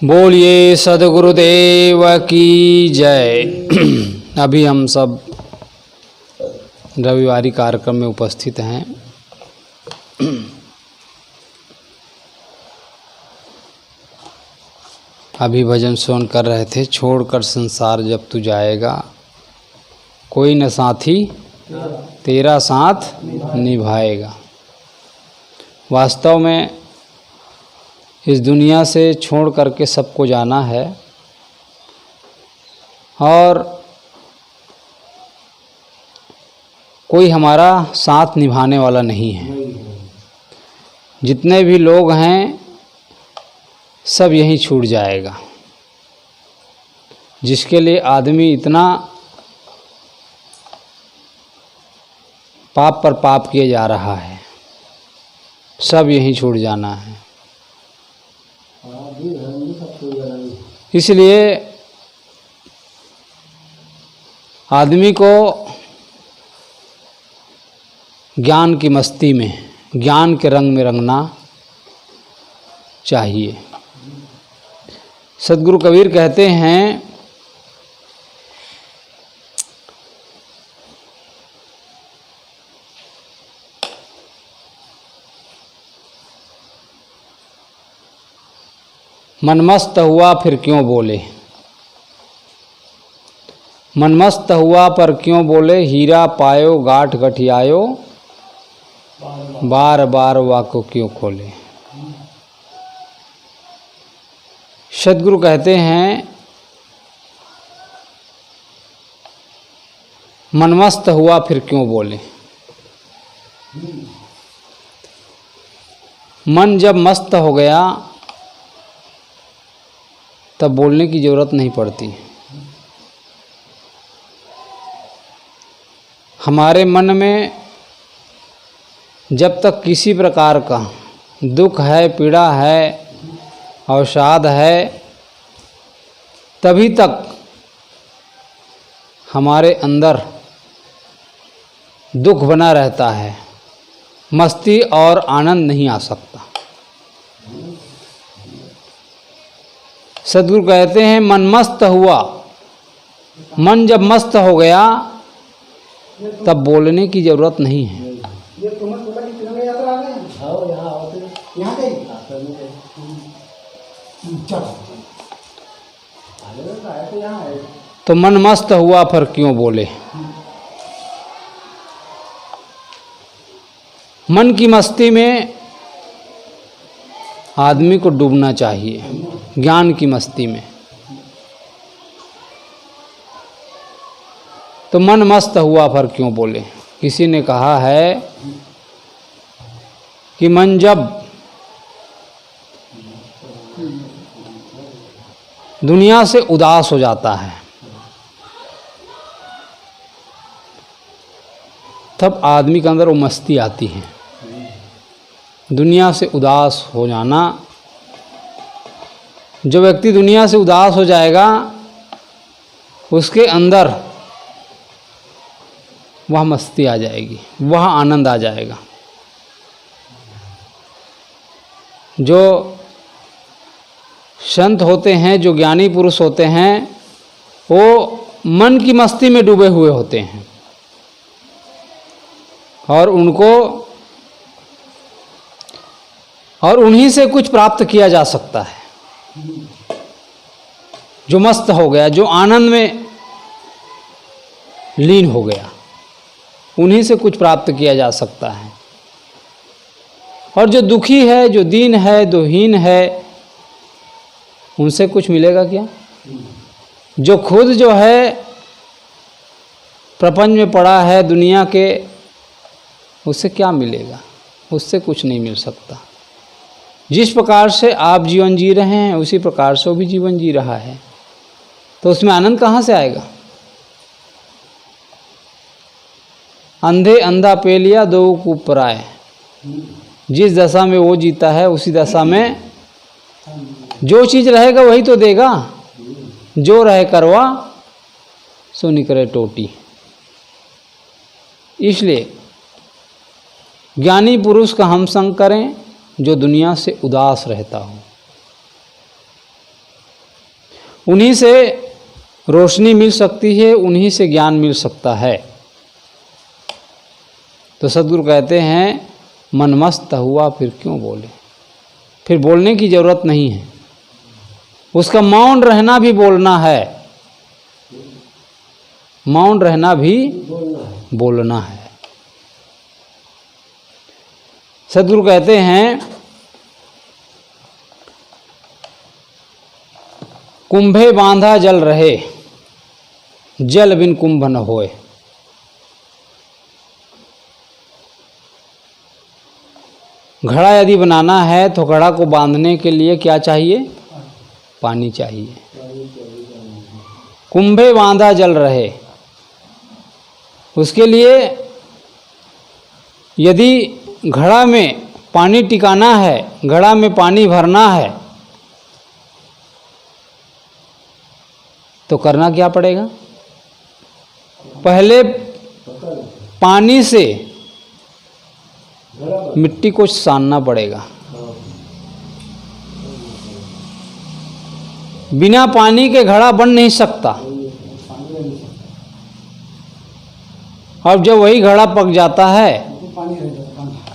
बोलिए सद्गुरुदेव की जय। अभी हम सब रविवारी कार्यक्रम में उपस्थित हैं। अभी भजन सुन कर रहे थे। छोड़कर संसार जब तू जाएगा, कोई न साथी तेरा साथ निभाएगा। वास्तव में इस दुनिया से छोड़ करके सबको जाना है और कोई हमारा साथ निभाने वाला नहीं है। जितने भी लोग हैं सब यहीं छूट जाएगा। जिसके लिए आदमी इतना पाप पर पाप किए जा रहा है, सब यहीं छूट जाना है। इसलिए आदमी को ज्ञान की मस्ती में, ज्ञान के रंग में रंगना चाहिए। सद्गुरु कबीर कहते हैं, मनमस्त हुआ फिर क्यों बोले, मनमस्त हुआ पर क्यों बोले, हीरा पायो गाठ गठियायो, बार बार वाको क्यों खोले। सद्गुरु कहते हैं, मनमस्त हुआ फिर क्यों बोले। मन जब मस्त हो गया तब बोलने की ज़रूरत नहीं पड़ती। हमारे मन में जब तक किसी प्रकार का दुख है, पीड़ा है, अवसाद है, तभी तक हमारे अंदर दुख बना रहता है। मस्ती और आनंद नहीं आ सकता। सद्गुरु कहते हैं, मन मस्त हुआ, मन जब मस्त हो गया तब बोलने की जरूरत नहीं है। तो मन मस्त हुआ फिर क्यों बोले। मन की मस्ती में आदमी को डूबना चाहिए, ज्ञान की मस्ती में। तो मन मस्त हुआ फिर क्यों बोले। किसी ने कहा है कि मन जब दुनिया से उदास हो जाता है तब आदमी के अंदर वो मस्ती आती है। दुनिया से उदास हो जाना, जो व्यक्ति दुनिया से उदास हो जाएगा उसके अंदर वह मस्ती आ जाएगी, वह आनंद आ जाएगा। जो संत होते हैं, जो ज्ञानी पुरुष होते हैं, वो मन की मस्ती में डूबे हुए होते हैं और उन्हीं से कुछ प्राप्त किया जा सकता है। जो मस्त हो गया, जो आनंद में लीन हो गया, उन्हीं से कुछ प्राप्त किया जा सकता है। और जो दुखी है, जो दीन है, जो हीन है, उनसे कुछ मिलेगा क्या। जो खुद जो है प्रपंच में पड़ा है दुनिया के, उससे क्या मिलेगा, उससे कुछ नहीं मिल सकता। जिस प्रकार से आप जीवन जी रहे हैं उसी प्रकार से वो भी जीवन जी रहा है, तो उसमें आनंद कहाँ से आएगा। अंधे अंधा पे लिया दो कूप पर आए। जिस दशा में वो जीता है उसी दशा में जो चीज़ रहेगा वही तो देगा। जो रहे करवा सो निकले टोटी। इसलिए ज्ञानी पुरुष का हम संग करें जो दुनिया से उदास रहता हो। उन्हीं से रोशनी मिल सकती है, उन्हीं से ज्ञान मिल सकता है। तो सद्गुरु कहते हैं मन मस्त हुआ फिर क्यों बोले, फिर बोलने की जरूरत नहीं है, उसका मौन रहना भी बोलना है, मौन रहना भी बोलना है। सद्गुरु कहते हैं कुंभे बांधा जल रहे, जल बिन कुंभ न होए। घड़ा यदि बनाना है तो घड़ा को बांधने के लिए क्या चाहिए? पानी चाहिए। कुंभे बांधा जल रहे, उसके लिए यदि घड़ा में पानी टिकाना है, घड़ा में पानी भरना है, तो करना क्या पड़ेगा? पहले पानी से मिट्टी को सानना पड़ेगा। बिना पानी के घड़ा बन नहीं सकता। अब जब वही घड़ा पक जाता है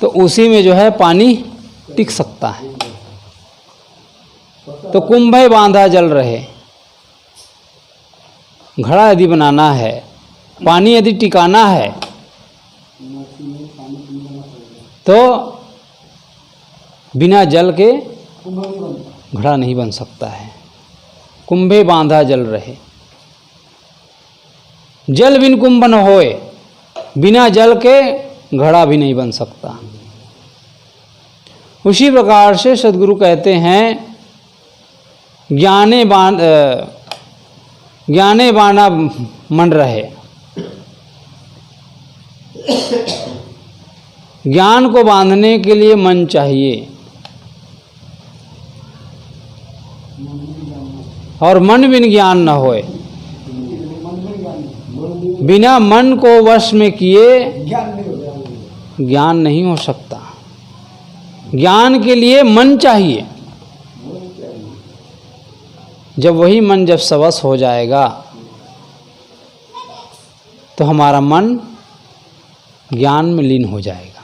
तो उसी में जो है पानी टिक सकता है। तो कुंभे बांधा जल रहे, घड़ा यदि बनाना है, पानी यदि टिकाना है, तो बिना जल के घड़ा नहीं बन सकता है। कुंभे बांधा जल रहे, जल बिन कुंभ न होए, बिना जल के घड़ा भी नहीं बन सकता। उसी प्रकार से सद्गुरु कहते हैं ज्ञाने बाना मन रहे। ज्ञान को बांधने के लिए मन चाहिए, और मन बिन ज्ञान न होए। बिना मन को वश में किए ज्ञान नहीं हो सकता। ज्ञान के लिए मन चाहिए। जब वही मन जब सवश हो जाएगा तो हमारा मन ज्ञान में लीन हो जाएगा।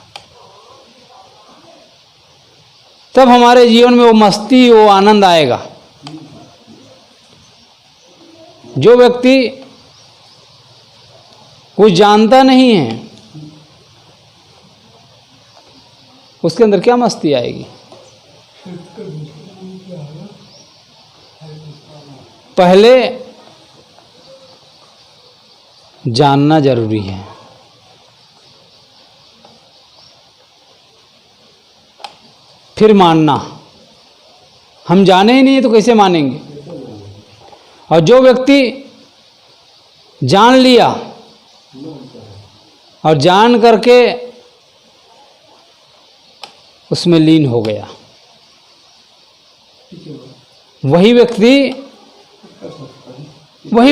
तब हमारे जीवन में वो मस्ती, वो आनंद आएगा। जो व्यक्ति कुछ जानता नहीं है, उसके अंदर क्या मस्ती आएगी? पहले जानना जरूरी है, फिर मानना। हम जाने ही नहीं तो कैसे मानेंगे? और जो व्यक्ति जान लिया और जान करके उसमें लीन हो गया, वही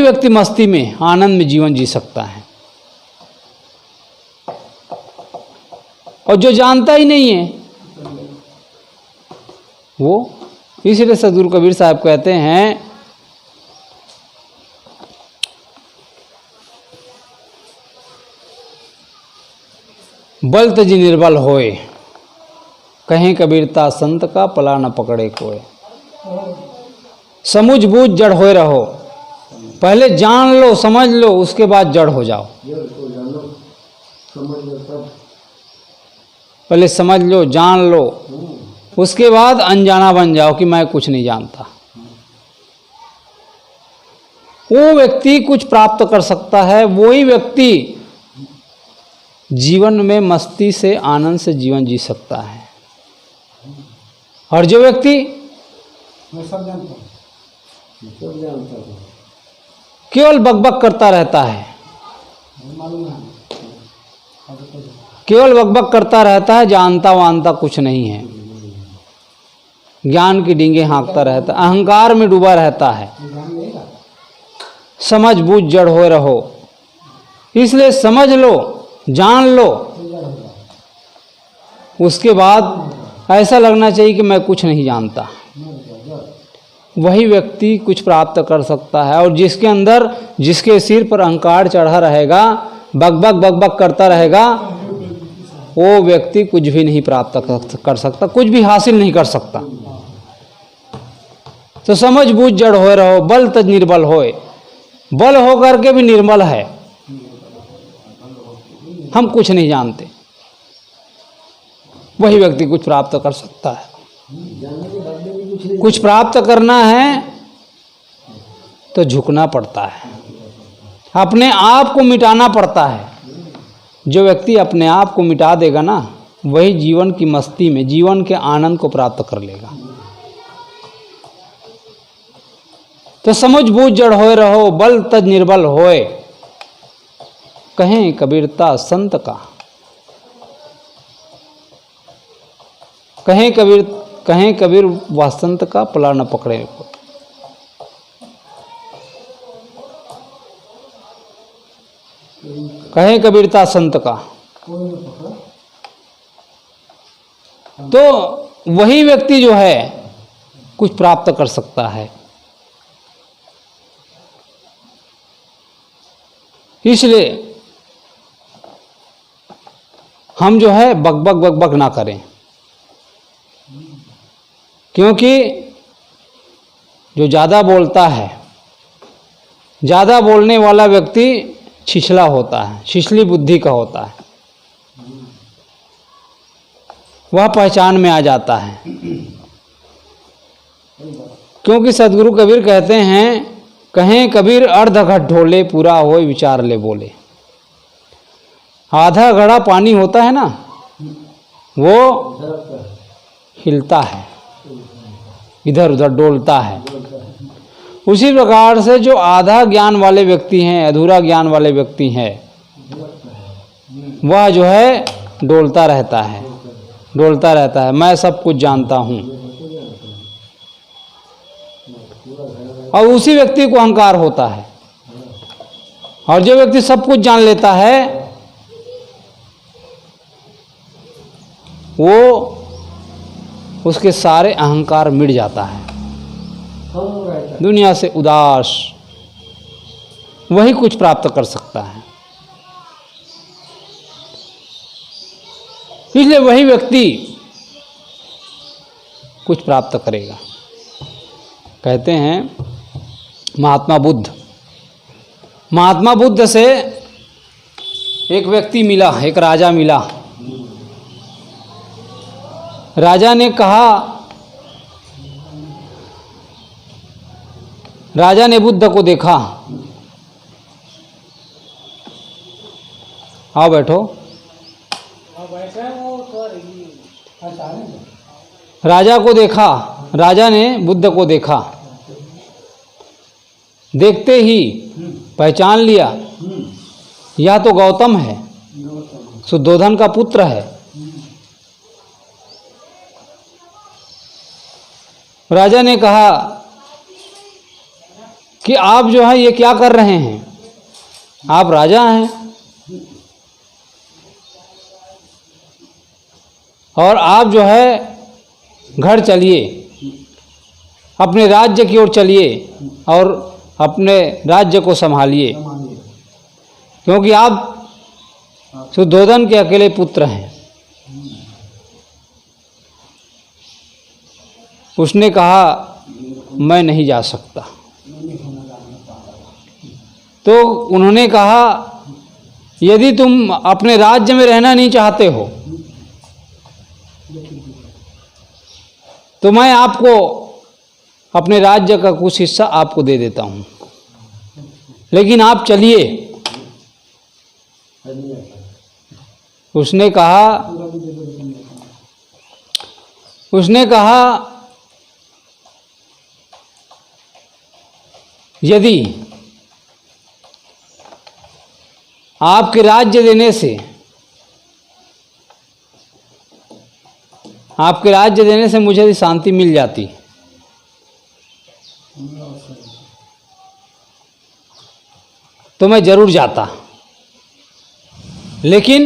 व्यक्ति मस्ती में, आनंद में जीवन जी सकता है। और जो जानता ही नहीं है वो, इसलिए सद्गुरु कबीर साहब कहते हैं बल तजी निर्बल होए, कहीं कबीरता संत का पला न पकड़े कोय। समझ बूझ जड़ होए रहो। पहले जान लो, समझ लो, उसके बाद जड़ हो जाओ। पहले समझ लो, जान लो, उसके बाद अनजाना बन जाओ कि मैं कुछ नहीं जानता। वो व्यक्ति कुछ प्राप्त कर सकता है, वही व्यक्ति जीवन में मस्ती से, आनंद से जीवन जी सकता है। और जो व्यक्ति केवल बकबक करता रहता है, केवल बकबक करता रहता है, जानता वानता कुछ नहीं है, ज्ञान की डींगे हाँकता रहता, अहंकार में डूबा रहता है, समझ बूझ जड़ हो रहो। इसलिए समझ लो, जान लो, उसके बाद ऐसा लगना चाहिए कि मैं कुछ नहीं जानता। वही व्यक्ति कुछ प्राप्त कर सकता है। और जिसके अंदर, जिसके सिर पर अहंकार चढ़ा रहेगा, बकबक बकबक करता रहेगा, वो व्यक्ति कुछ भी नहीं प्राप्त कर सकता, कुछ भी हासिल नहीं कर सकता। तो समझ बूझ जड़ होए रहो, बल तज निर्बल होए। बल हो करके भी निर्बल है, हम कुछ नहीं जानते, वही व्यक्ति कुछ प्राप्त कर सकता है। कुछ प्राप्त करना है तो झुकना पड़ता है, अपने आप को मिटाना पड़ता है। जो व्यक्ति अपने आप को मिटा देगा ना, वही जीवन की मस्ती में, जीवन के आनंद को प्राप्त कर लेगा। तो समझ बूझ जड़ होए रहो, बल तज निर्बल होए। कहें कबीरता संत का, कहें कबीर वह संत का पला न पकड़े को। कहें कबीरता संत का, तो वही व्यक्ति जो है कुछ प्राप्त कर सकता है। इसलिए हम जो है बकबक बकबक ना करें, क्योंकि जो ज़्यादा बोलता है, ज़्यादा बोलने वाला व्यक्ति छिछला होता है, छिछली बुद्धि का होता है, वह पहचान में आ जाता है। क्योंकि सदगुरु कबीर कहते हैं, कहें कबीर अर्ध घट ढोले, पूरा होए विचार ले बोले। आधा घड़ा पानी होता है ना, वो हिलता है, इधर उधर डोलता है। उसी प्रकार से जो आधा ज्ञान वाले व्यक्ति हैं, अधूरा ज्ञान वाले व्यक्ति हैं, वह जो है डोलता रहता है, डोलता रहता है, मैं सब कुछ जानता हूँ। और उसी व्यक्ति को अहंकार होता है। और जो व्यक्ति सब कुछ जान लेता है, वो उसके सारे अहंकार मिट जाता है, दुनिया से उदास, वही कुछ प्राप्त कर सकता है। इसलिए वही व्यक्ति कुछ प्राप्त करेगा। कहते हैं महात्मा बुद्ध से एक व्यक्ति मिला, एक राजा मिला। राजा ने कहा, राजा ने बुद्ध को देखा, आओ बैठो। राजा को देखा, राजा ने बुद्ध को देखा, देखते ही पहचान लिया, यह तो गौतम है, शुद्धोधन का पुत्र है। राजा ने कहा कि आप जो है ये क्या कर रहे हैं, आप राजा हैं और आप जो है घर चलिए, अपने राज्य की ओर चलिए और अपने राज्य को संभालिए, क्योंकि आप शुद्धोधन के अकेले पुत्र हैं। उसने कहा मैं नहीं जा सकता। तो उन्होंने कहा यदि तुम अपने राज्य में रहना नहीं चाहते हो तो मैं आपको अपने राज्य का कुछ हिस्सा आपको दे देता हूँ, लेकिन आप चलिए। उसने कहा यदि आपके राज्य देने से मुझे शांति मिल जाती तो मैं जरूर जाता, लेकिन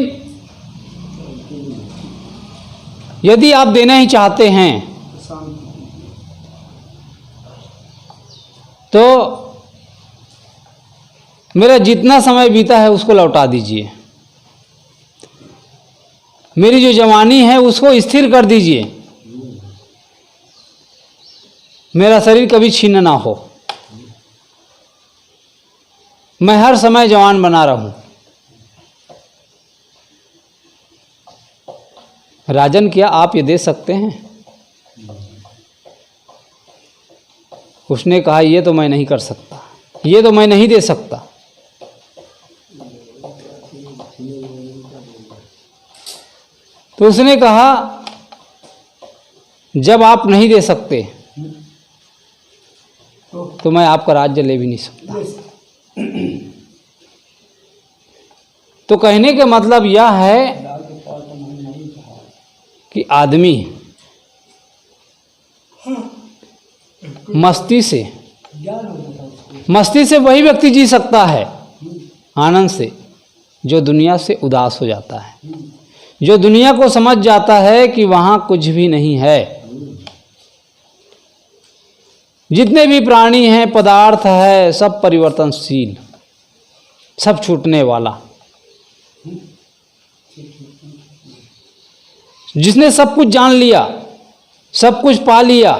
यदि आप देना ही चाहते हैं तो मेरा जितना समय बीता है उसको लौटा दीजिए, मेरी जो जवानी है उसको स्थिर कर दीजिए, मेरा शरीर कभी छीन ना हो, मैं हर समय जवान बना रहूं। राजन, क्या आप ये दे सकते हैं? उसने कहा ये तो मैं नहीं कर सकता, ये तो मैं नहीं दे सकता। तो उसने कहा जब आप नहीं दे सकते तो मैं आपका राज्य ले भी नहीं सकता। तो कहने का मतलब यह है कि आदमी मस्ती से वही व्यक्ति जी सकता है आनंद से जो दुनिया से उदास हो जाता है, जो दुनिया को समझ जाता है कि वहाँ कुछ भी नहीं है। जितने भी प्राणी हैं, पदार्थ है, सब परिवर्तनशील, सब छूटने वाला। जिसने सब कुछ जान लिया, सब कुछ पा लिया,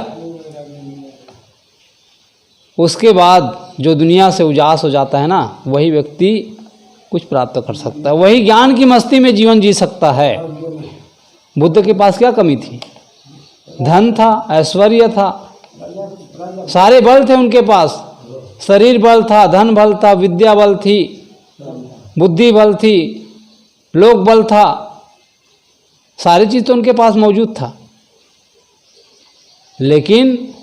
उसके बाद जो दुनिया से उजास हो जाता है ना, वही व्यक्ति कुछ प्राप्त कर सकता है, वही ज्ञान की मस्ती में जीवन जी सकता है। बुद्ध के पास क्या कमी थी? धन था, ऐश्वर्य था, सारे बल थे उनके पास। शरीर बल था, धन बल था, विद्या बल थी, बुद्धि बल थी, लोक बल था, सारी चीज तो उनके पास मौजूद था। लेकिन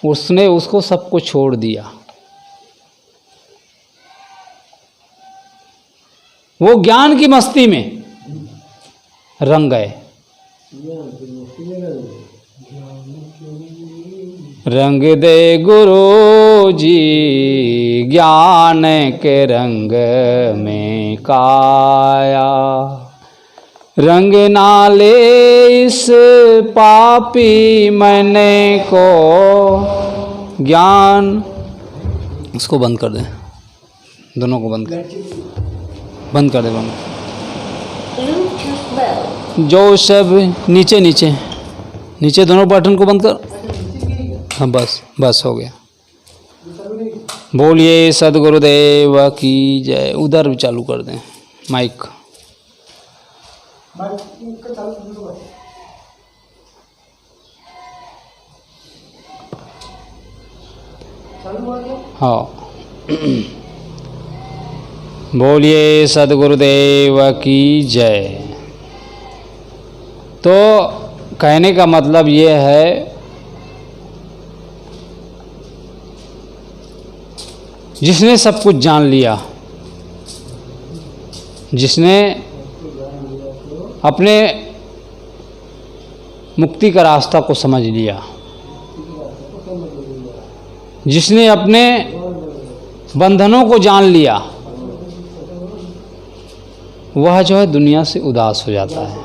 उसने उसको सबको छोड़ दिया। वो ज्ञान की मस्ती में रंग गए। रंग दे गुरु जी ज्ञान के रंग में काया, रंग नाले इस पापी मन को ज्ञान। इसको बंद कर दे, दोनों को बंद कर दे, बंद। जो सब नीचे नीचे नीचे दोनों बटन को बंद कर। हाँ बस हो गया। बोलिए सदगुरुदेव की जय। उधर भी चालू कर दें माइक। हाँ बोलिए सदगुरुदेव की जय। तो कहने का मतलब ये है, जिसने सब कुछ जान लिया, जिसने अपने मुक्ति का रास्ता को समझ लिया, जिसने अपने बंधनों को जान लिया, वह जो है दुनिया से उदास हो जाता है।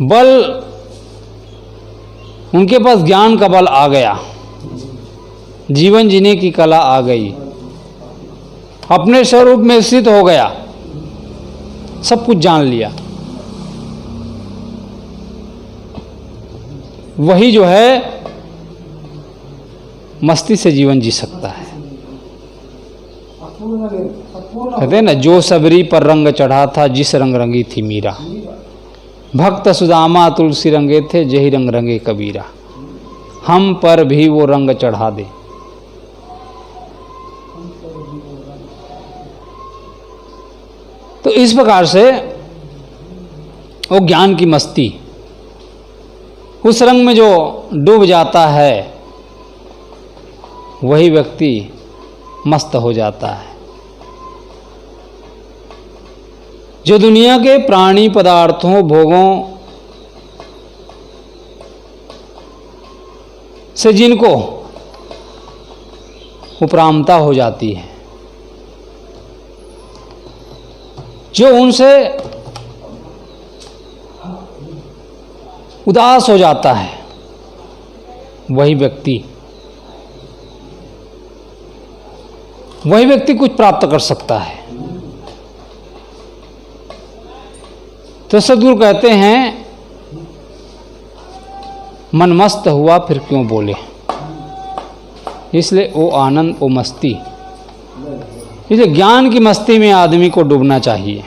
बल, उनके पास ज्ञान का बल आ गया, जीवन जीने की कला आ गई, अपने स्वरूप में स्थित हो गया, सब कुछ जान लिया। वही जो है मस्ती से जीवन जी सकता है। कहते हैं ना, जो सबरी पर रंग चढ़ा था, जिस रंग रंगी थी मीरा, भक्त सुदामा तुलसी रंगे थे, जही रंग रंगे कबीरा, हम पर भी वो रंग चढ़ा दे। तो इस प्रकार से वो ज्ञान की मस्ती, उस रंग में जो डूब जाता है वही व्यक्ति मस्त हो जाता है। जो दुनिया के प्राणी पदार्थों भोगों से जिनको उपरामता हो जाती है, जो उनसे उदास हो जाता है, वही व्यक्ति वही व्यक्ति कुछ प्राप्त कर सकता है। तो सद्गुरु कहते हैं मन मस्त हुआ फिर क्यों बोले, इसलिए वो आनंद वो मस्ती, इसलिए ज्ञान की मस्ती में आदमी को डूबना चाहिए।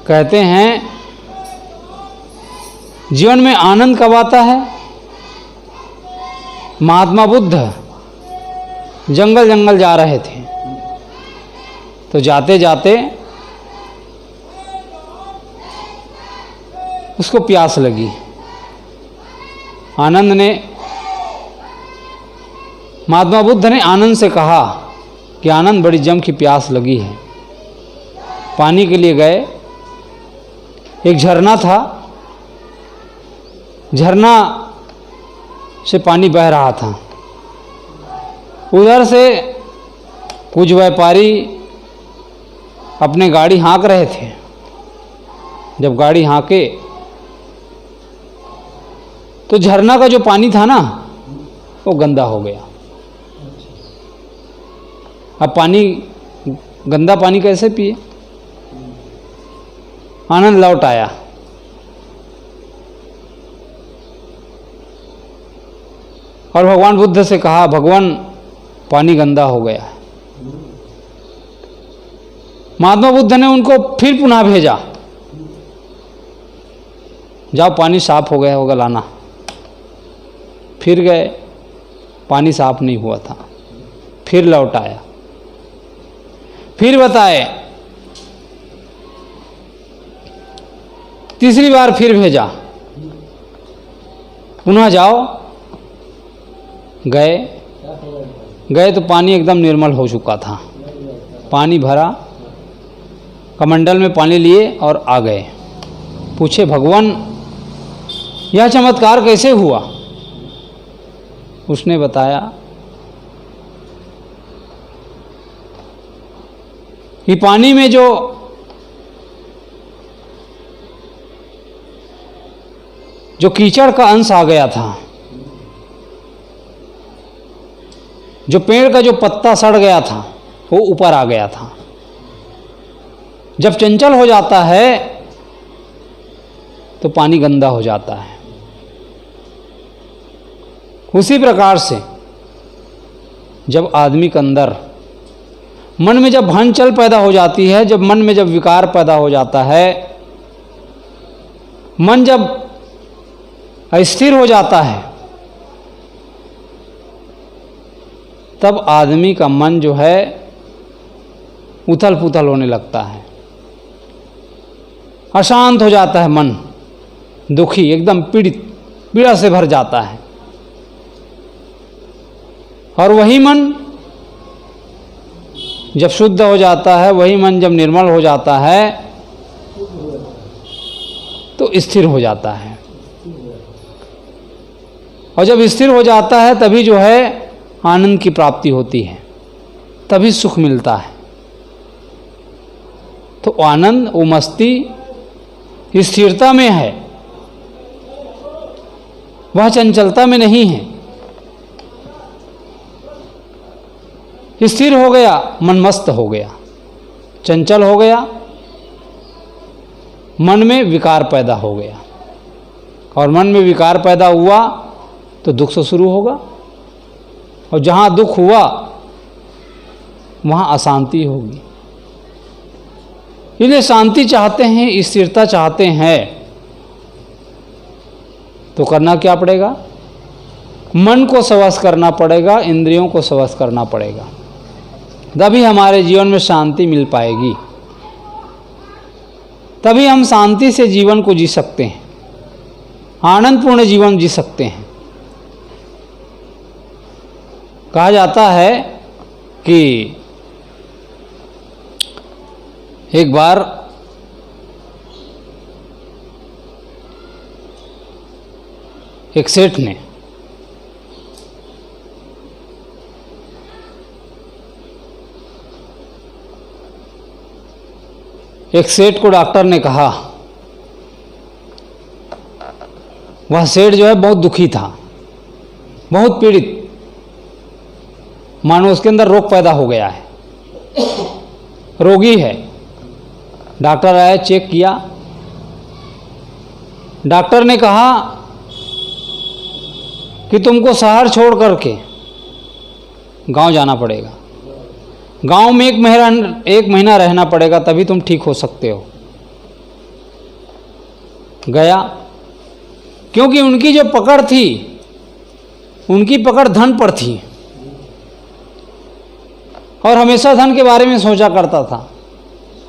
कहते हैं जीवन में आनंद कब आता है? महात्मा बुद्ध जंगल जंगल जा रहे थे, तो जाते जाते उसको प्यास लगी। आनंद ने महात्मा बुद्ध ने आनंद से कहा कि आनंद बड़ी जम की प्यास लगी है। पानी के लिए गए, एक झरना था, झरना से पानी बह रहा था। उधर से कुछ व्यापारी अपने गाड़ी हाँक रहे थे। जब गाड़ी हाँके तो झरना का जो पानी था ना वो गंदा हो गया। अब पानी, गंदा पानी कैसे पिए? आनंद लौट आया। और भगवान बुद्ध से कहा, भगवान पानी गंदा हो गया है। महात्मा बुद्ध ने उनको फिर पुनः भेजा, जाओ पानी साफ हो गया होगा लाना। फिर गए, पानी साफ नहीं हुआ था। फिर लौट आया, फिर बताए, तीसरी बार फिर भेजा, पुनः जाओ। गए तो पानी एकदम निर्मल हो चुका था। पानी भरा, कमंडल में पानी लिए और आ गए। पूछे, भगवान यह चमत्कार कैसे हुआ? उसने बताया कि पानी में जो कीचड़ का अंश आ गया था, जो पेड़ का जो पत्ता सड़ गया था वो ऊपर आ गया था। जब चंचल हो जाता है तो पानी गंदा हो जाता है। उसी प्रकार से जब आदमी के अंदर मन में जब हलचल पैदा हो जाती है, जब मन में जब विकार पैदा हो जाता है, मन जब अस्थिर हो जाता है, तब आदमी का मन जो है उथल पुथल होने लगता है, अशांत हो जाता है मन, दुखी, एकदम पीड़ित, पीड़ा से भर जाता है। और वही मन जब शुद्ध हो जाता है, वही मन जब निर्मल हो जाता है तो स्थिर हो जाता है। और जब स्थिर हो जाता है तभी जो है आनंद की प्राप्ति होती है, तभी सुख मिलता है। तो आनंद, वो मस्ती स्थिरता में है, वह चंचलता में नहीं है। स्थिर हो गया, मन मस्त हो गया, चंचल हो गया, मन में विकार पैदा हो गया। और मन में विकार पैदा हुआ तो दुख से शुरू होगा, और जहाँ दुख हुआ वहाँ अशांति होगी। इसलिए शांति चाहते हैं, स्थिरता चाहते हैं, तो करना क्या पड़ेगा? मन को स्वस्थ करना पड़ेगा, इंद्रियों को स्वस्थ करना पड़ेगा, तभी हमारे जीवन में शांति मिल पाएगी। तभी हम शांति से जीवन को जी सकते हैं, आनंदपूर्ण जीवन जी सकते हैं। कहा जाता है कि एक बार एक सेठ ने को डॉक्टर ने कहा, वह सेठ जो है बहुत दुखी था, बहुत पीड़ित, मानो उसके अंदर रोग पैदा हो गया है, रोगी है। डॉक्टर आया, चेक किया, डॉक्टर ने कहा कि तुमको शहर छोड़ करके गांव जाना पड़ेगा, गांव में एक महीना रहना पड़ेगा, तभी तुम ठीक हो सकते हो। गया, क्योंकि उनकी जो पकड़ थी, उनकी पकड़ धन पर थी और हमेशा धन के बारे में सोचा करता था।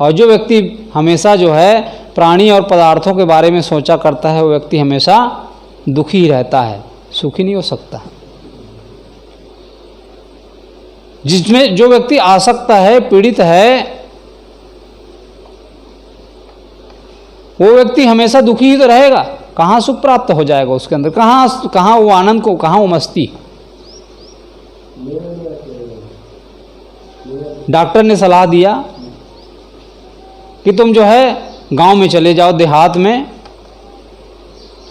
और जो व्यक्ति हमेशा जो है प्राणी और पदार्थों के बारे में सोचा करता है, वो व्यक्ति हमेशा दुखी ही रहता है, सुखी नहीं हो सकता। जिसमें जो व्यक्ति आसक्त है, पीड़ित है, वो व्यक्ति हमेशा दुखी ही तो रहेगा। कहाँ सुख प्राप्त हो जाएगा उसके अंदर, कहाँ वो आनंद को, कहाँ वो मस्ती। डॉक्टर ने सलाह दिया कि तुम जो है गांव में चले जाओ, देहात में,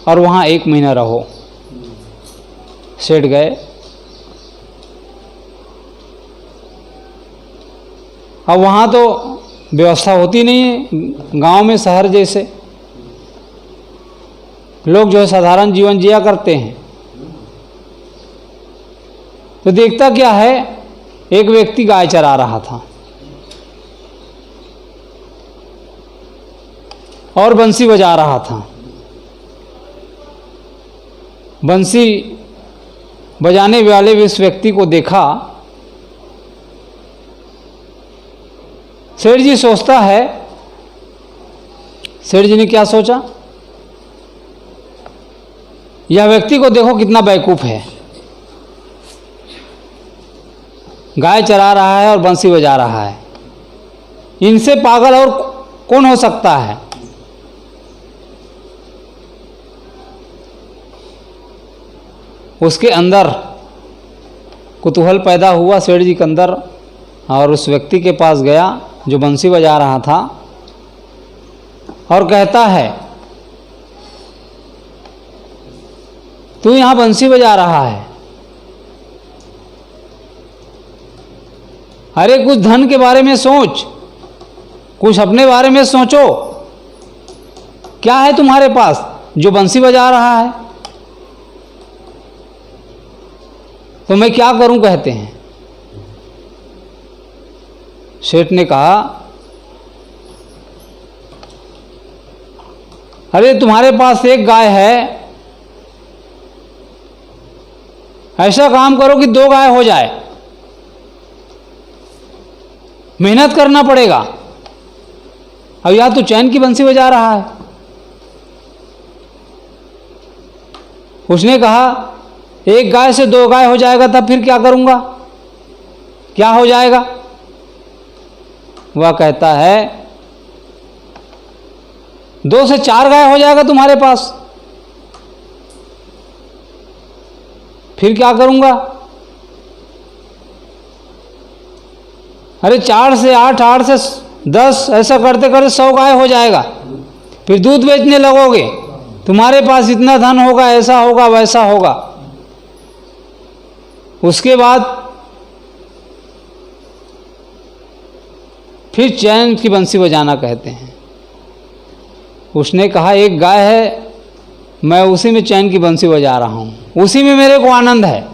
और वहाँ 1 महीना रहो। सेठ गए, अब वहाँ तो व्यवस्था होती नहीं है गांव में, शहर जैसे लोग जो है साधारण जीवन जिया करते हैं। तो देखता क्या है, एक व्यक्ति गाय चरा रहा था और बंसी बजा रहा था। बंसी बजाने वाले इस व्यक्ति को देखा। सेठ जी सोचता है, सेठ जी ने क्या सोचा, यह व्यक्ति को देखो कितना बेवकूफ है, गाय चरा रहा है और बंसी बजा रहा है, इनसे पागल और कौन हो सकता है। उसके अंदर कुतूहल पैदा हुआ सेठ जी के अंदर, और उस व्यक्ति के पास गया जो बंसी बजा रहा था और कहता है, तू यहाँ बंसी बजा रहा है, अरे कुछ धन के बारे में सोच, कुछ अपने बारे में सोचो, क्या है तुम्हारे पास जो बंसी बजा रहा है। तो मैं क्या करूं कहते हैं। सेठ ने कहा, अरे तुम्हारे पास एक गाय है, ऐसा काम करो कि 2 गाय हो जाए, मेहनत करना पड़ेगा। अब या तो चैन की बंसी बजा रहा है। उसने कहा, एक गाय से 2 गाय हो जाएगा, तब फिर क्या करूंगा, क्या हो जाएगा। वह कहता है, 2 से 4 गाय हो जाएगा तुम्हारे पास, फिर क्या करूंगा। अरे 4 से 8, 8 से 10, ऐसा करते करते 100 गाय हो जाएगा, फिर दूध बेचने लगोगे, तुम्हारे पास इतना धन होगा, ऐसा होगा, वैसा होगा। उसके बाद फिर चैन की बंसी बजाना कहते हैं। उसने कहा, एक गाय है, मैं उसी में चैन की बंसी बजा रहा हूं, उसी में मेरे को आनंद है।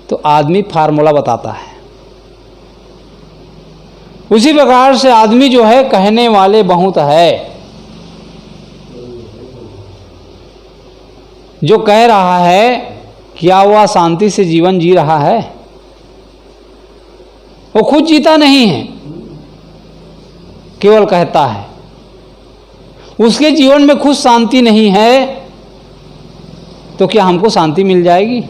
तो आदमी फार्मूला बताता है। उसी प्रकार से आदमी जो है कहने वाले बहुत है। जो कह रहा है, क्या वह शांति से जीवन जी रहा है? वो खुद जीता नहीं है, केवल कहता है। उसके जीवन में खुद शांति नहीं है, तो क्या हमको शांति मिल जाएगी?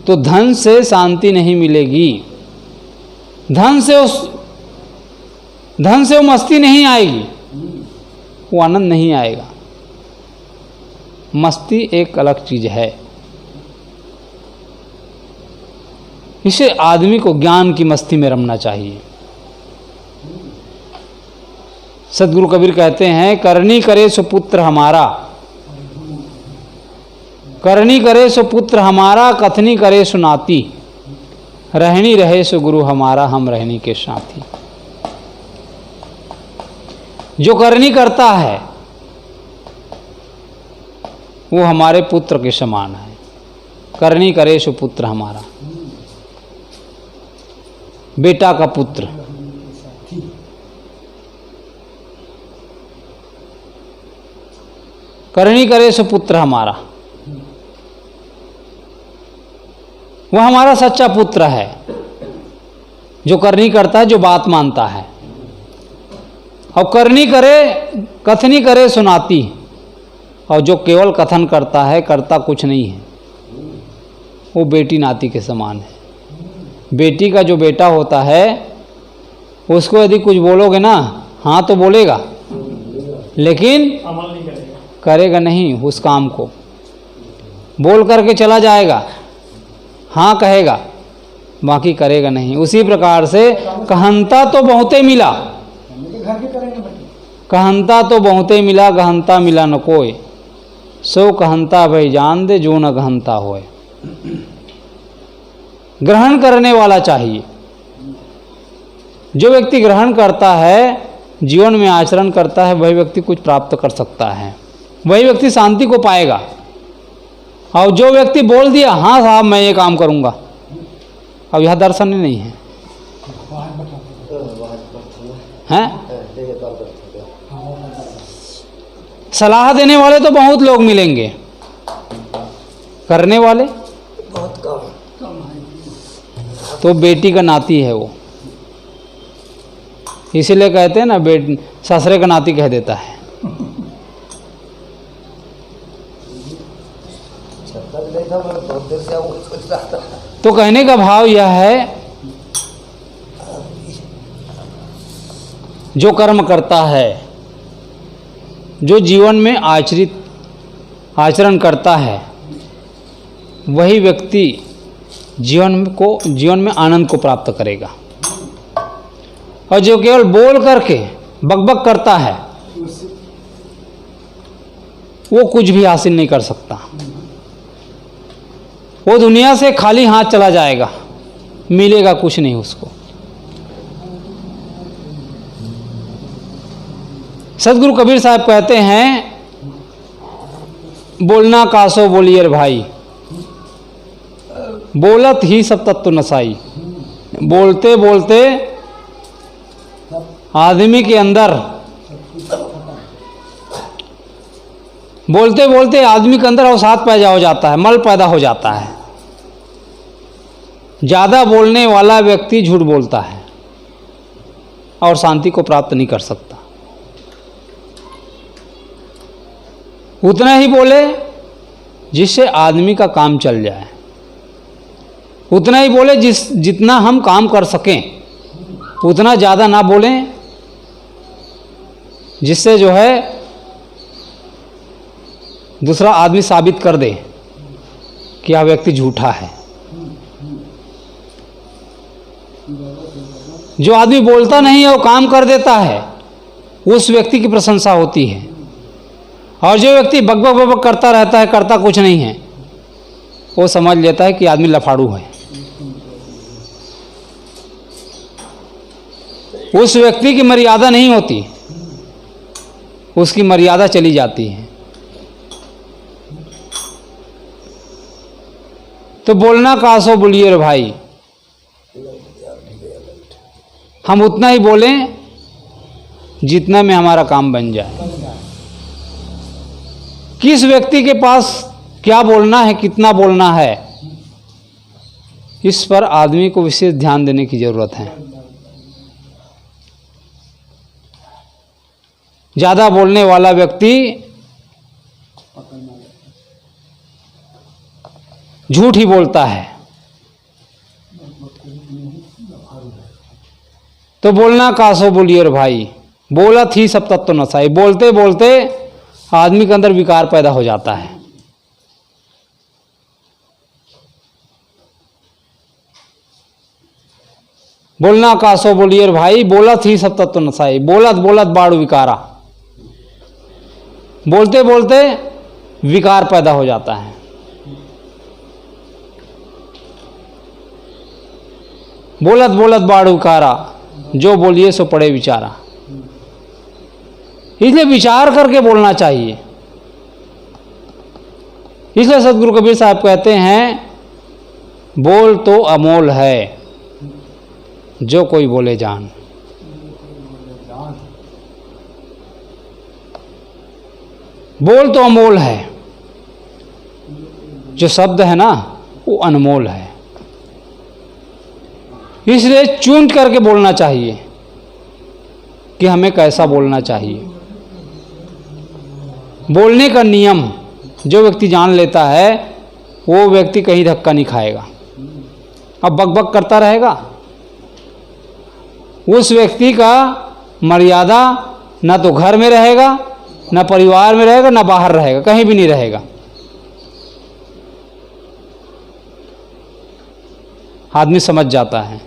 तो धन से शांति नहीं मिलेगी, धन से वो मस्ती नहीं आएगी, वो आनंद नहीं आएगा। मस्ती एक अलग चीज है। इसे आदमी को ज्ञान की मस्ती में रमना चाहिए। सदगुरु कबीर कहते हैं, करनी करे सुपुत्र हमारा, करनी करे सो पुत्र हमारा, कथनी करे सो नाती, रहनी रहे सो गुरु हमारा, हम रहनी के साथी। जो करनी करता है वो हमारे पुत्र के समान है। करनी करे सो पुत्र हमारा, बेटा का पुत्र। करनी करे सो पुत्र हमारा, वह हमारा सच्चा पुत्र है, जो करनी करता है, जो बात मानता है। और करनी करे, कथनी करे सुनाती, और जो केवल कथन करता है, करता कुछ नहीं है, वो बेटी नाती के समान है। बेटी का जो बेटा होता है उसको यदि कुछ बोलोगे ना, हाँ तो बोलेगा, लेकिन करेगा नहीं उस काम को। बोल करके चला जाएगा, हाँ कहेगा, बाकी करेगा नहीं। उसी प्रकार से कहंता तो बहुते मिला, कहंता तो बहुते मिला, गहनता मिला न कोई, सो कहंता भाई जान दे जो न गहनता होए। ग्रहण करने वाला चाहिए। जो व्यक्ति ग्रहण करता है, जीवन में आचरण करता है, वही व्यक्ति कुछ प्राप्त कर सकता है, वही व्यक्ति शांति को पाएगा। और जो व्यक्ति बोल दिया हाँ साहब मैं ये काम करूँगा, अब यह दर्शन ही नहीं है, हैं? सलाह देने वाले तो बहुत लोग मिलेंगे, करने वाले बहुत कम। तो बेटी का नाती है वो, इसीलिए कहते हैं ना ससुरे का नाती कह देता है। तो कहने का भाव यह है, जो कर्म करता है, जो जीवन में आचरण करता है, वही व्यक्ति जीवन में आनंद को प्राप्त करेगा। और जो केवल बोल करके बकबक करता है, वो कुछ भी हासिल नहीं कर सकता। वो दुनिया से खाली हाथ चला जाएगा, मिलेगा कुछ नहीं उसको। सदगुरु कबीर साहब कहते हैं, बोलना कासो बोलिए भाई, बोलत ही सब तत्व नसाई। बोलते बोलते आदमी के अंदर, बोलते बोलते आदमी के अंदर अवसाद पैदा हो जाता है, मल पैदा हो जाता है। ज़्यादा बोलने वाला व्यक्ति झूठ बोलता है और शांति को प्राप्त नहीं कर सकता। उतना ही बोले जिससे आदमी का काम चल जाए, उतना ही बोले जितना हम काम कर सकें, उतना ज़्यादा ना बोलें जिससे जो है दूसरा आदमी साबित कर दे कि यह व्यक्ति झूठा है। जो आदमी बोलता नहीं है वो काम कर देता है, उस व्यक्ति की प्रशंसा होती है। और जो व्यक्ति बकबक बकबक करता रहता है, करता कुछ नहीं है, वो समझ लेता है कि आदमी लफाड़ू है। उस व्यक्ति की मर्यादा नहीं होती, उसकी मर्यादा चली जाती है। तो बोलना कासो बोलिए भाई, हम उतना ही बोलें जितना में हमारा काम बन जाए। किस व्यक्ति के पास क्या बोलना है, कितना बोलना है, इस पर आदमी को विशेष ध्यान देने की जरूरत है। ज़्यादा बोलने वाला व्यक्ति झूठ ही बोलता है। तो बोलना कासो बोलिए भाई, बोलत ही सब तत्व नसाई। बोलते बोलते आदमी के अंदर विकार पैदा हो जाता है। बोलना कासो बोलिए भाई, बोलत ही सब तत्व नसाई। बोलत बोलत बाड़ू विकारा, बोलते बोलते विकार पैदा हो जाता है। बोलत बोलत बाड़ उकारा, जो बोलिए सो पड़े विचारा। इसलिए विचार करके बोलना चाहिए। इसलिए सदगुरु कबीर साहब कहते हैं, बोल तो अमोल है, जो कोई बोले जान। बोल तो अमोल है, जो शब्द है ना वो अनमोल है। इसलिए चुन करके बोलना चाहिए कि हमें कैसा बोलना चाहिए। बोलने का नियम जो व्यक्ति जान लेता है वो व्यक्ति कहीं धक्का नहीं खाएगा। अब बकबक करता रहेगा, उस व्यक्ति का मर्यादा ना तो घर में रहेगा, ना परिवार में रहेगा, ना बाहर रहेगा, कहीं भी नहीं रहेगा। आदमी समझ जाता है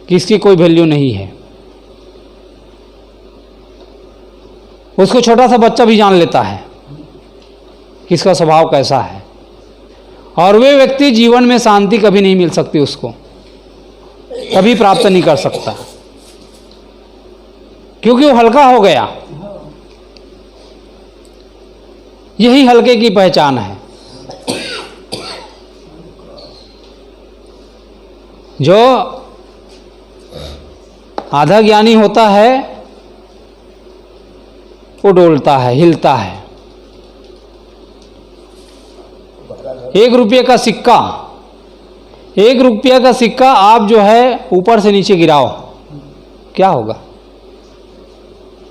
कि इसकी कोई वैल्यू नहीं है। उसको छोटा सा बच्चा भी जान लेता है कि इसका स्वभाव कैसा है। और वे व्यक्ति जीवन में शांति कभी नहीं मिल सकती, उसको कभी प्राप्त नहीं कर सकता, क्योंकि वो हल्का हो गया। यही हल्के की पहचान है। जो आधा ज्ञानी होता है वो डोलता है, हिलता है। 1 रुपये का सिक्का, 1 रुपये का सिक्का आप जो है ऊपर से नीचे गिराओ, क्या होगा?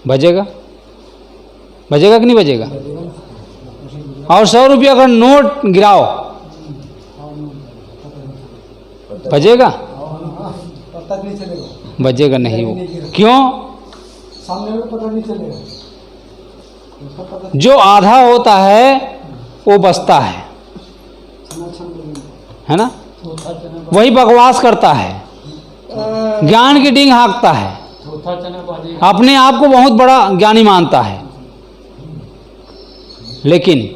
बजेगा? बजेगा कि नहीं बजेगा? और 100 रुपये का नोट गिराओ, बजेगा? बजेगा नहीं। वो क्यों? सामने में पता नहीं चलेगा। जो आधा होता है वो बचता है ना? वही बकवास करता है, ज्ञान की डींग हाँकता है, अपने आप को बहुत बड़ा ज्ञानी मानता है। लेकिन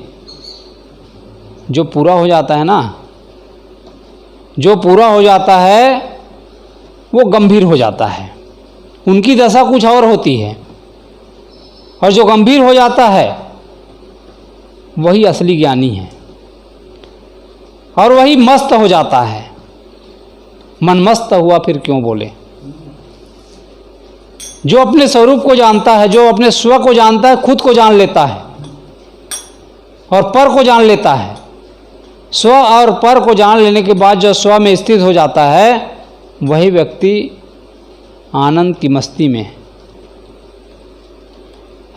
जो पूरा हो जाता है ना, जो पूरा हो जाता है वो गंभीर हो जाता है। उनकी दशा कुछ और होती है, और जो गंभीर हो जाता है वही असली ज्ञानी है, और वही मस्त हो जाता है। मन मस्त हुआ फिर क्यों बोले। जो अपने स्वरूप को जानता है, जो अपने स्व को जानता है, खुद को जान लेता है और पर को जान लेता है। स्व और पर को जान लेने के बाद जो स्व में स्थित हो जाता है, वही व्यक्ति आनंद की मस्ती में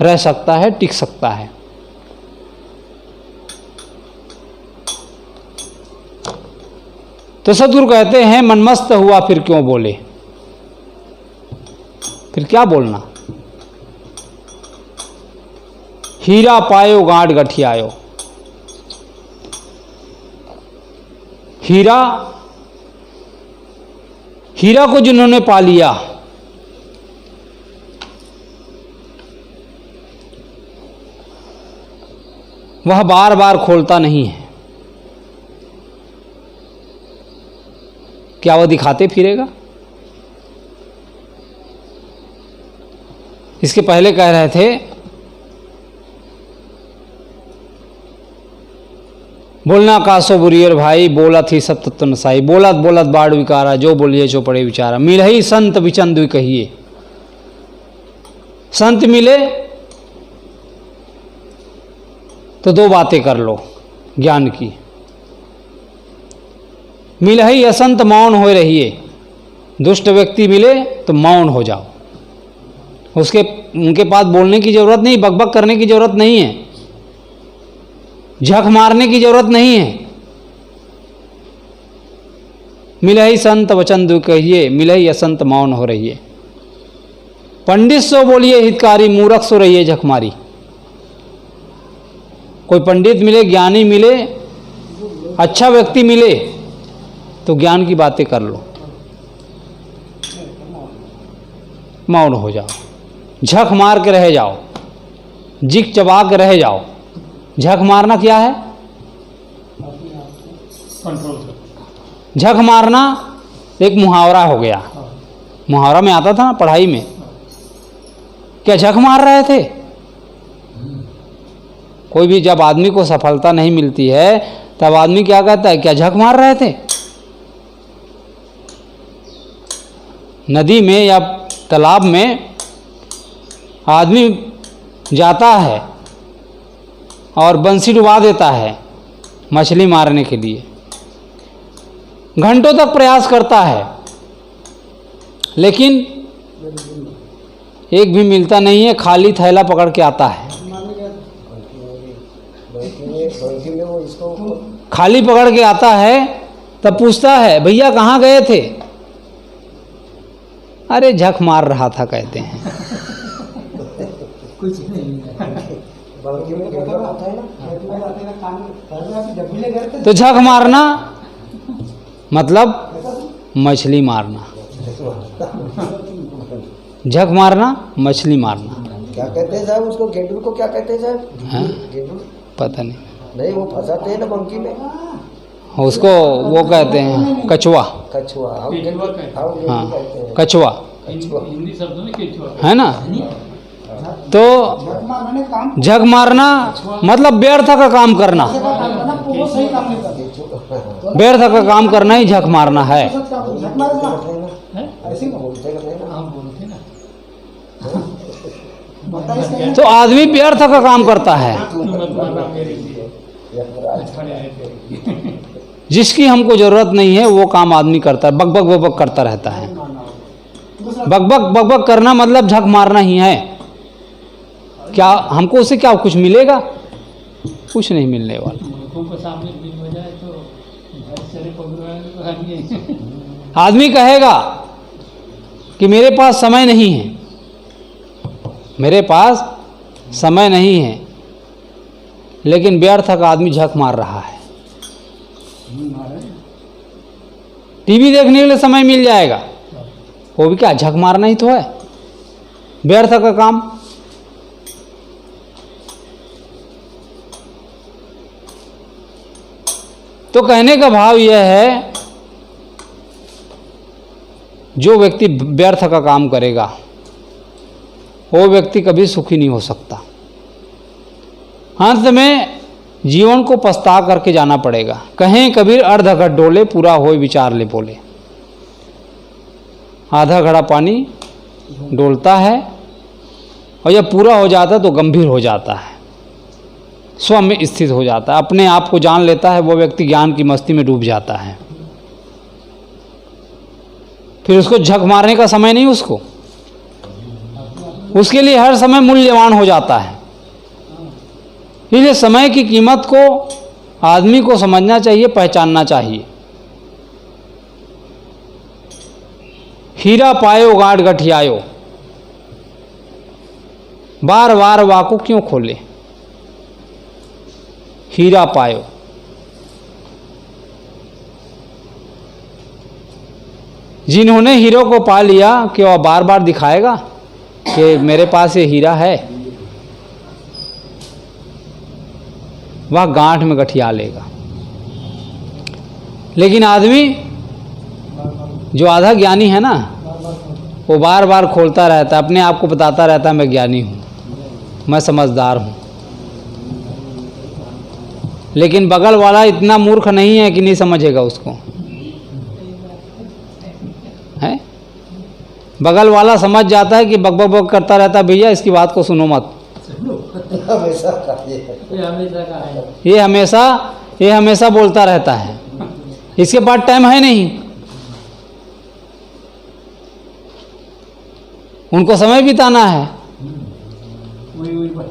रह सकता है, टिक सकता है। तो सद्गुरु कहते हैं, मनमस्त हुआ फिर क्यों बोले। फिर क्या बोलना? हीरा पायो गांठ गठियायो। हीरा को जिन्होंने पा लिया, वह बार बार खोलता नहीं है। क्या वह दिखाते फिरेगा? इसके पहले कह रहे थे, बोलना कासो बुरियर भाई, बोलत ही सब तत्व नसाई। बोलत बोलत बाड़ विकारा, जो बोलिए सो पड़े विचारा। मिलहि संत बिचन दुई कहिए। संत मिले तो 2 बातें कर लो ज्ञान की। मिलहि असंत मौन हो रहिए। दुष्ट व्यक्ति मिले तो मौन हो जाओ, उनके पास बोलने की जरूरत नहीं, बकबक करने की जरूरत नहीं है, झक मारने की जरूरत नहीं है। मिलहि संत वचन दुई कहिए, मिलहि असंत मौन हो रहिए। पंडित सो बोलिए हितकारी, मूर्ख सो रहिए झकमारी। कोई पंडित मिले, ज्ञानी मिले, अच्छा व्यक्ति मिले तो ज्ञान की बातें कर लो, मौन हो जाओ, झक मार के रह जाओ, जिक चबा के रह जाओ। झक मारना क्या है? झक मारना एक मुहावरा हो गया। मुहावरा में आता था ना पढ़ाई में, क्या झक मार रहे थे? कोई भी जब आदमी को सफलता नहीं मिलती है तब आदमी क्या कहता है, क्या झक मार रहे थे? नदी में या तालाब में आदमी जाता है और बंसी डुबा देता है मछली मारने के लिए, घंटों तक प्रयास करता है, लेकिन एक भी मिलता नहीं है, खाली थैला पकड़ के आता है। खाली पकड़ के आता है, तब पूछता है भैया कहाँ गए थे? अरे झक मार रहा था कहते हैं। कुछ नहीं तो झक मारना मतलब मछली मारना, झक मारना मछली मारना। क्या कहते हैं साहब उसको, गेंडू को क्या कहते हैं साहब? हाँ? गेंडू पता नहीं, नहीं वो फंसाते हैं ना बंकी में, उसको वो कहते हैं कछुआ। कछुआ, हम गेंडू हाँ कहते हैं कछुआ, हिंदी शब्द में केचुआ है ना। तो झक मारना मतलब व्यर्थ का काम करना, व्यर्थ का काम करना ही झक मारना है। तो आदमी व्यर्थ का काम करता है, जिसकी हमको जरूरत नहीं है वो काम आदमी करता है, बकबक बकबक करता रहता है। बकबक बकबक करना मतलब झक मारना ही है। क्या हमको उससे क्या कुछ मिलेगा? कुछ नहीं मिलने वाला। आदमी कहेगा कि मेरे पास समय नहीं है, मेरे पास समय नहीं है, लेकिन व्यर्थ का आदमी झक मार रहा है। टीवी देखने के लिए समय मिल जाएगा, वो भी क्या झक मारना ही तो है, व्यर्थ का काम। तो कहने का भाव यह है, जो व्यक्ति व्यर्थ का काम करेगा वो व्यक्ति कभी सुखी नहीं हो सकता। अंत में जीवन को पछता करके जाना पड़ेगा। कहें कबीर अर्ध घट डोले, पूरा होए विचार ले बोले। आधा घड़ा पानी डोलता है और जब पूरा हो जाता है तो गंभीर हो जाता है, स्व में स्थित हो जाता है, अपने आप को जान लेता है। वो व्यक्ति ज्ञान की मस्ती में डूब जाता है। फिर उसको झक मारने का समय नहीं, उसके लिए हर समय मूल्यवान हो जाता है। इसलिए समय की कीमत को आदमी को समझना चाहिए, पहचानना चाहिए। हीरा पायो गांठ गठियायो, बार बार वाको क्यों खोले। हीरा पायो, जिन्होंने हीरो को पा लिया, क्या वह बार बार दिखाएगा कि मेरे पास ये हीरा है? वह गांठ में गठिया लेगा। लेकिन आदमी जो आधा ज्ञानी है ना, वो बार बार खोलता रहता है, अपने आप को बताता रहता है मैं ज्ञानी हूँ, मैं समझदार हूँ। लेकिन बगल वाला इतना मूर्ख नहीं है कि नहीं समझेगा उसको, है? बगल वाला समझ जाता है कि बक बक बक करता रहता है, भैया इसकी बात को सुनो मत। ये हमेशा बोलता रहता है, इसके पास टाइम है नहीं, उनको समय बिताना है,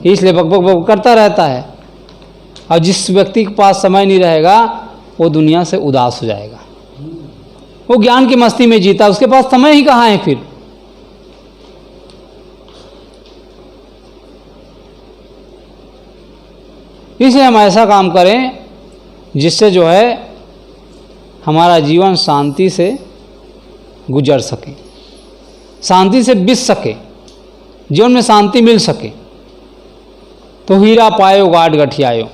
इसलिए बक बक बक करता रहता है। और जिस व्यक्ति के पास समय नहीं रहेगा वो दुनिया से उदास हो जाएगा, वो ज्ञान की मस्ती में जीता, उसके पास समय ही कहाँ है फिर। इसलिए हम ऐसा काम करें जिससे जो है हमारा जीवन शांति से गुजर सके, शांति से बीत सके, जीवन में शांति मिल सके। तो हीरा पायो गांठ गठियायो,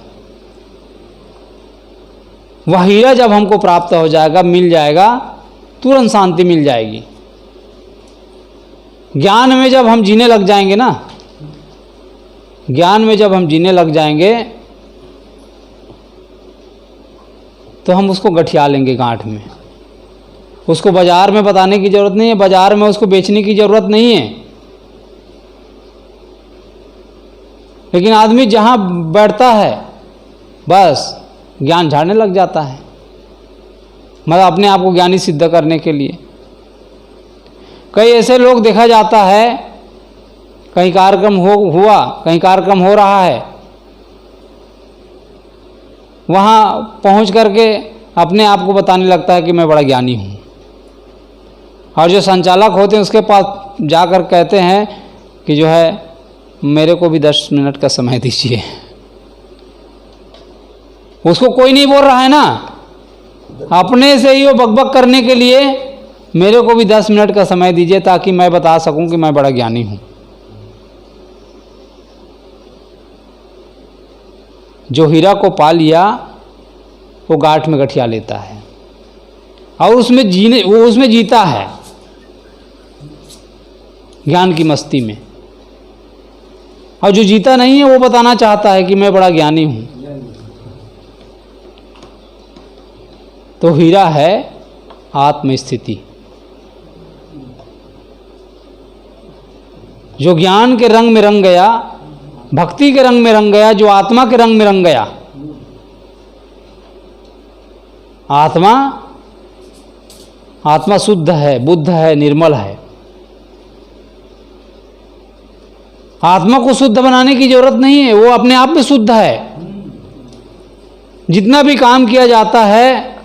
वह हीरा जब हमको प्राप्त हो जाएगा, मिल जाएगा, तुरंत शांति मिल जाएगी। ज्ञान में जब हम जीने लग जाएंगे ना, ज्ञान में जब हम जीने लग जाएंगे तो हम उसको गठिया लेंगे गांठ में। उसको बाजार में बताने की जरूरत नहीं है, बाजार में उसको बेचने की जरूरत नहीं है। लेकिन आदमी जहां बैठता है बस ज्ञान झाड़ने लग जाता है, मतलब अपने आप को ज्ञानी सिद्ध करने के लिए। कई ऐसे लोग देखा जाता है, कहीं कार्यक्रम हुआ, कहीं कार्यक्रम हो रहा है, वहाँ पहुँच करके अपने आप को बताने लगता है कि मैं बड़ा ज्ञानी हूँ। और जो संचालक होते हैं उसके पास जाकर कहते हैं कि जो है मेरे को भी 10 मिनट का समय दीजिए। उसको कोई नहीं बोल रहा है ना, अपने से ही वो बकबक करने के लिए मेरे को भी 10 मिनट का समय दीजिए ताकि मैं बता सकूं कि मैं बड़ा ज्ञानी हूं। जो हीरा को पा लिया वो गांठ में गठिया लेता है और उसमें जीता है ज्ञान की मस्ती में। और जो जीता नहीं है वो बताना चाहता है कि मैं बड़ा ज्ञानी हूं। तो हीरा है आत्मस्थिति। जो ज्ञान के रंग में रंग गया, भक्ति के रंग में रंग गया, जो आत्मा के रंग में रंग गया। आत्मा शुद्ध है, बुद्ध है, निर्मल है। आत्मा को शुद्ध बनाने की जरूरत नहीं है, वो अपने आप में शुद्ध है। जितना भी काम किया जाता है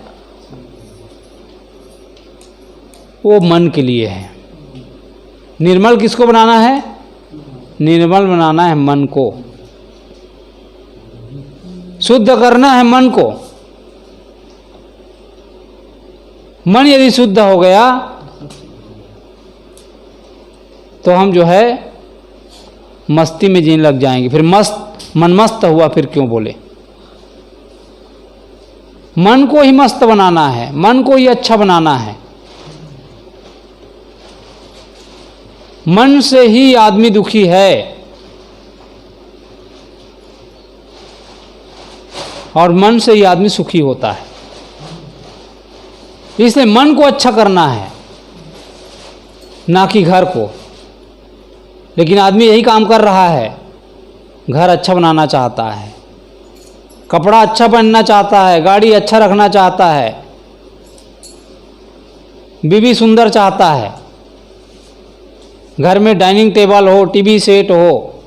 वो मन के लिए है। निर्मल किसको बनाना है? निर्मल बनाना है मन को, शुद्ध करना है मन को। मन यदि शुद्ध हो गया तो हम जो है मस्ती में जीने लग जाएंगे। फिर मन मस्त हुआ फिर क्यों बोले। मन को ही मस्त बनाना है, मन को ही अच्छा बनाना है। मन से ही आदमी दुखी है और मन से ही आदमी सुखी होता है। इसलिए मन को अच्छा करना है, ना कि घर को। लेकिन आदमी यही काम कर रहा है, घर अच्छा बनाना चाहता है, कपड़ा अच्छा पहनना चाहता है, गाड़ी अच्छा रखना चाहता है, बीवी सुंदर चाहता है, घर में डाइनिंग टेबल हो, टीवी सेट हो,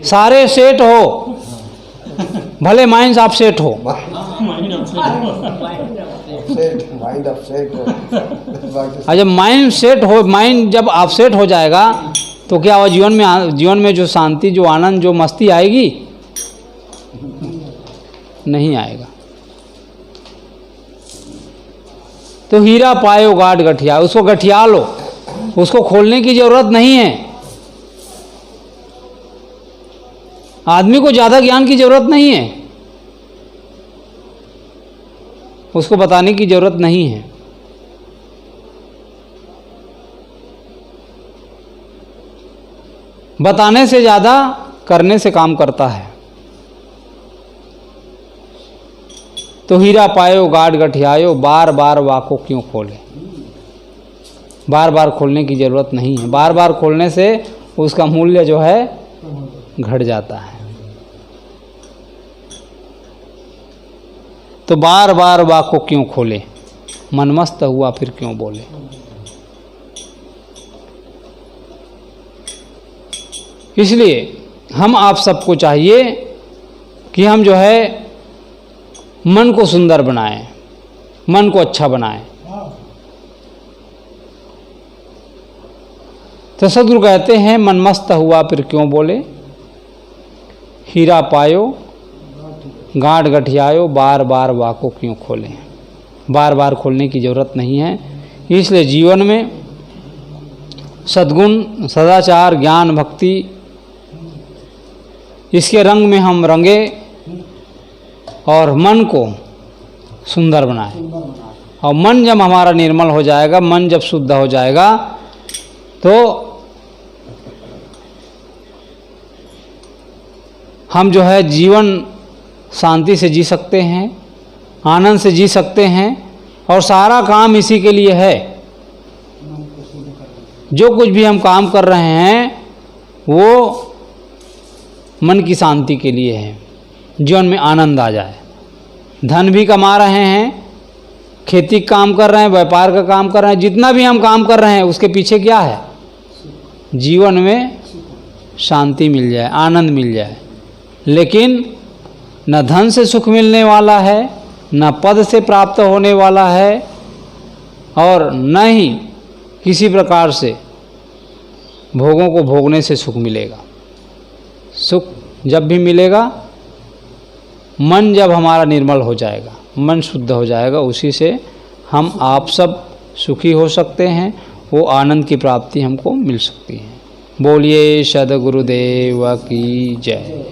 सारे सेट हो, भले माइंड अपसेट हो। जब माइंड सेट हो, माइंड जब अपसेट हो जाएगा तो क्या वो जीवन में जो शांति, जो आनंद, जो मस्ती आएगी? नहीं आएगा। तो हीरा पायो गाढ़ गठिया, उसको गठिया लो, उसको खोलने की जरूरत नहीं है। आदमी को ज्यादा ज्ञान की जरूरत नहीं है, उसको बताने की जरूरत नहीं है। बताने से ज्यादा करने से काम करता है। तो हीरा पायो गाढ़ गठियायो, बार बार वाको क्यों खोले। बार बार खोलने की जरूरत नहीं है। बार बार खोलने से उसका मूल्य जो है घट जाता है। तो बार बार वाको क्यों खोले, मनमस्त हुआ फिर क्यों बोले। इसलिए हम आप सबको चाहिए कि हम जो है मन को सुंदर बनाएं, मन को अच्छा बनाएं। तो सदगुरु कहते हैं मनमस्त हुआ फिर क्यों बोले, हीरा पायो गांठ गठियायो, बार बार वाको क्यों खोले। बार बार खोलने की जरूरत नहीं है। इसलिए जीवन में सद्गुण, सदाचार, ज्ञान, भक्ति, इसके रंग में हम रंगे और मन को सुंदर बनाए। और मन जब हमारा निर्मल हो जाएगा, मन जब शुद्ध हो जाएगा, तो हम जो है जीवन शांति से जी सकते हैं, आनंद से जी सकते हैं। और सारा काम इसी के लिए है। जो कुछ भी हम काम कर रहे हैं वो मन की शांति के लिए है, जीवन में आनंद आ जाए। धन भी कमा रहे हैं, खेती का काम कर रहे हैं, व्यापार का काम कर रहे हैं, जितना भी हम काम कर रहे हैं उसके पीछे क्या है? जीवन में शांति मिल जाए, आनंद मिल जाए। लेकिन न धन से सुख मिलने वाला है, न पद से प्राप्त होने वाला है, और न ही किसी प्रकार से भोगों को भोगने से सुख मिलेगा। सुख जब भी मिलेगा, मन जब हमारा निर्मल हो जाएगा, मन शुद्ध हो जाएगा, उसी से हम आप सब सुखी हो सकते हैं। वो आनंद की प्राप्ति हमको मिल सकती है। बोलिए सद्गुरुदेव की जय।